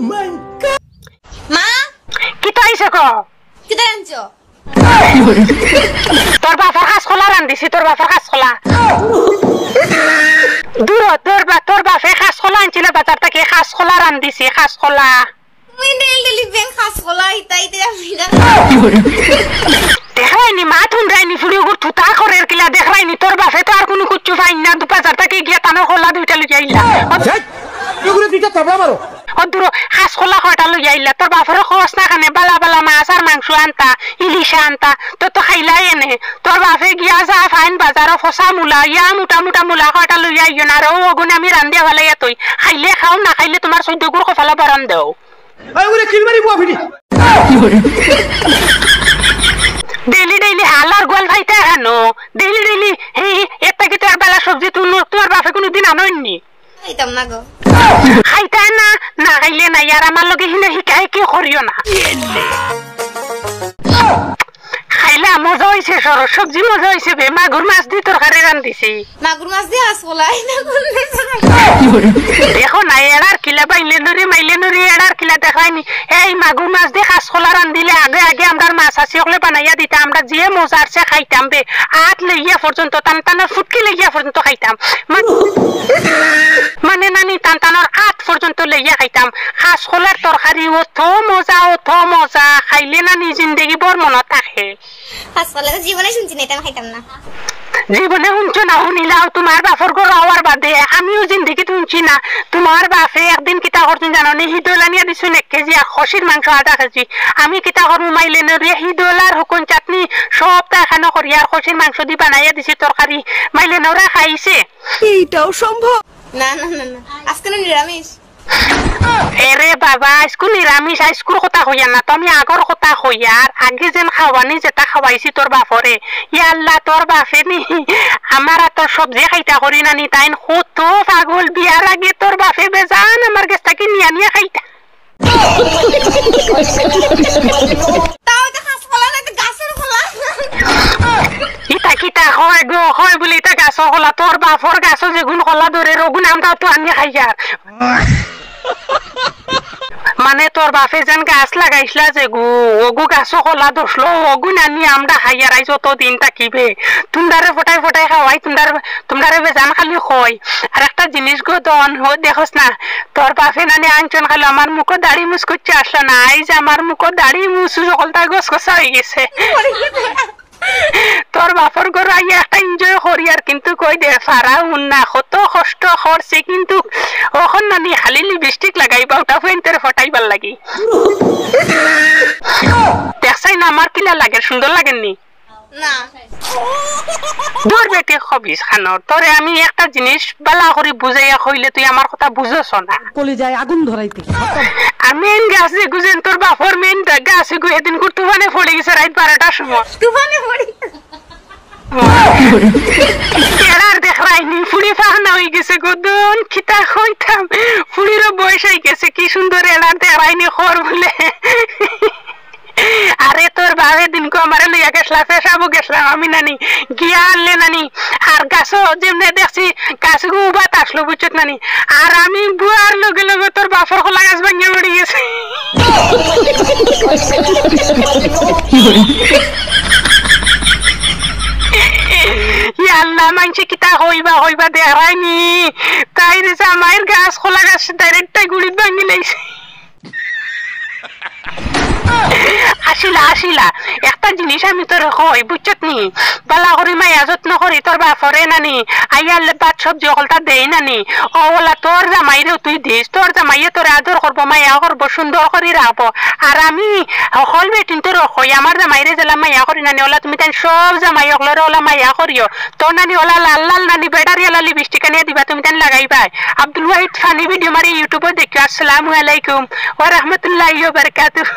মাই god মা কি তাইছে ক কি দেনছো তোর বাপের কাজ খোলা রান্দিছি তোর বাপের কাজ খোলা দূর তোর বাপে কাজ খোলা আনছিল বাজার থেকে কাজ খোলা রান্দিছি কাজ খোলা তুমি ডেলি বেন খাস খোলা ইতাইতে আমি না দেখাইনি মা থুনরাইনি ফুড়ি গুড় থুতা করে কিলা দেখাইনি তোর বাপে তো আর কোনো কুচ্ছু পাইন না বাজার থেকে গিয়ে তানোর খোলা দুইটা লই আইলা এগুলো দুইটা তবলা মারো দূর হাঁস খোলা কয়টা লই আইলা তোর বাপের খোঁজ না কানে বালা বালা মাছ আর মাংস আনতা ইলিশা আনতা তো খাইলাই এনে তোর বাপে গিয়া যা ফাইন বাজারও ফসা মূলা ইয়া মোটা মোটা মূলা কয়টা লই আইও না আর ওগুনে আমি রান্ধিয়া ভালাই তুই খাইলে খাও না খাইলে তোমার চৈদ্য গুড় কফালা বরান দেও ওগুলো কিলমারি বুয়া ফিডি ডেইলি হালার গোয়াল খাইতে আনো ডেইলি এই এটা কি তোর বেলা সবজি তোমার বাপে কোনোদিন আনোইনি খাইতাম না গো খাইতে না না খাইলে না আর আমার লগে হিনে শিকাই কি করিও না খাইলে মজা হয়েছে সরস সবজি মজা হয়েছে বে মাগুর মাছ দিয়ে তরকারি রান্ধিছি মাগুর মাছ দিয়ে হাঁস খোলাই না দেখো না এড়ার কিলা বাইলে মাইলে নুরি এড়ার কিলা দেখায়নি এই মাগুর মাছ দিয়ে কাঁচ খোলা রান্ধিলে আগে আগে আমরা মাছ আসি ওগুলো বানাইয়া দিতাম আমরা যে মজা আসছে খাইতাম বে আট লইয়া পর্যন্ত টানটানোর ফুটকি লইয়া পর্যন্ত খাইতাম মানে নানি টানটানোর আট পর্যন্ত লইয়া খাইতাম কাঁচ খোলার তরকারি অত মজা খাইলে নানি জিন্দগি বড় মনত থাকে হাঁস খোলা জীবনে শুনছি না এটা আমি খাইতাম না জীবনে শুনছো না শুনিলাও তোমার বাপর গো রাওয়ার বাদে আমিও জিন্দগি শুনছি না তোমার বাপে একদিন কিতা করছেন জানো নি হিদোলা নিয়ে দিছুন 1 কেজি খসির মাংস আধা কেজি আমি কিতা করবো মাইলে নরিয়া হিদোলার হুকুন চাটনি সবটা এখানে করিয়া খসির মাংস দি বানাইয়া দিছি তরকারি মাইলে নরা খাইছে এইটাও সম্ভব না না না না আজকে না নিরামিষ এরে বাবা আজকু নিরামিষ আজকুর কথা হইয়া না তুমি আগর কথা হইয়ার আগে যেন খাওয়ানি যেটা খাওয়াইছি তোর বাপরে ইয়াল্লা তোর বাপে নি আমার তোর সবজি খাইতা করি নানি তাইন কত পাগল বিয়ার আগে তোর বাপে বেজান আমার কাছ থেকে নিয়া খাইতা তাও এটা হাঁস খোলা না এটা গাছের খোলা ইটা কিটা হয় গো হয় বলে এটা গাছ খোলা তোর বাপর গাছ যেগুন খোলা ধরে রগুন আমরা তো আনি খাইয়ার মানে তোর বাপে যেন গাছ লাগাইছিলা যে গু ওগু গাছও খোলা দোষলো ওগু নানি আমরা হাইয়ার আই যত দিন থাকিবে তোমরারে ফটাই খাওয়াই তোমরারে বেজান খালি হয় আর একটা জিনিস গো দন দেখোস না তোর বাপে নানি আনচন খালি আমার মুখো দাড়ি মুছ করছে আসলো না এই যে আমার মুখো দাড়ি মুছ সকলটা গোস গোসা হয়ে গেছে তোর বাপর ঘর আইয়া একটা এনজয় করি আর কিন্তু কই দে ফারা উন্না কত কষ্ট করছে কিন্তু ওখন নানি খালি লিপস্টিক লাগাইবা ওটা ফেন্টের ফটাইবার লাগি দেখছাই না আমার কিলা লাগে সুন্দর লাগেননি না দূর বেটি খবিস খানোর তোরে আমি একটা জিনিস বালা করে বুঝাইয়া কইলে তুই আমার কথা বুঝছ না কলি যায় আগুন ধরাইতে আর মেন গাছে গুজেন তোর বাপর মেন গাছে গু এদিন করে তুফানে পড়ে গেছে রাত 12টার সময় তুফানে পড়ি এড়ার দেখাইনি ফুড়ি ফাহনা হয়ে গেছে গোদন খিতা হইতাম ফুড়িরও বয়স হয়ে গেছে কি সুন্দর এড়ার দেখাইনি খর বলে আরে তোর বাপের দিনকে আমার লইয়া গেছলা পেশাবো গেছলাম আমি নানি গিয়া আনলে নানি আর গাছও যেমনি দেখছি গাছ গুবাত আসলো বুঝছত নানি আর আমি বুয়ার লগে লগে তোর বাপর খোলা গাছ ভাঙিয়ে পড়ে গেছে আল্লাহ মানছে কিতা হইবা দেখায়নি তাই দিছে আমার গাছ খোলা গাছ ডাইরেক্ট গুড়িত ভাঙি লাইছে আসিলা একটা জিনিস আমি তোর কই বুঝছত নি বালা করি মায়া যত্ন করি তোর বাপরে নানি আইয়াল বাদ সবজি অকলটা দেই নানি ওলা তোর জামাইরেও তুই দিস তোর জামাইয়ে তোর আদর করবো মায়া করবো সুন্দর করে রাখবো আর আমি অকল বেটিন তোর কই আমার জামাইরে জেলা মায়া করি নানি ওলা তুমি তাই সব জামাই অকলরে ওলা মায়া করিও তোর নানি ওলা লাল লাল নানি বেড়ারি ওলা লিপস্টিক আনিয়ে দিবা তুমি তাই লাগাইবা আব্দুল ওয়াহিদ ফানি ভিডিও মারি ইউটিউবে দেখিও আসসালামু আলাইকুম ওয়া রাহমাতুল্লাহি ওয়া বারাকাতুহু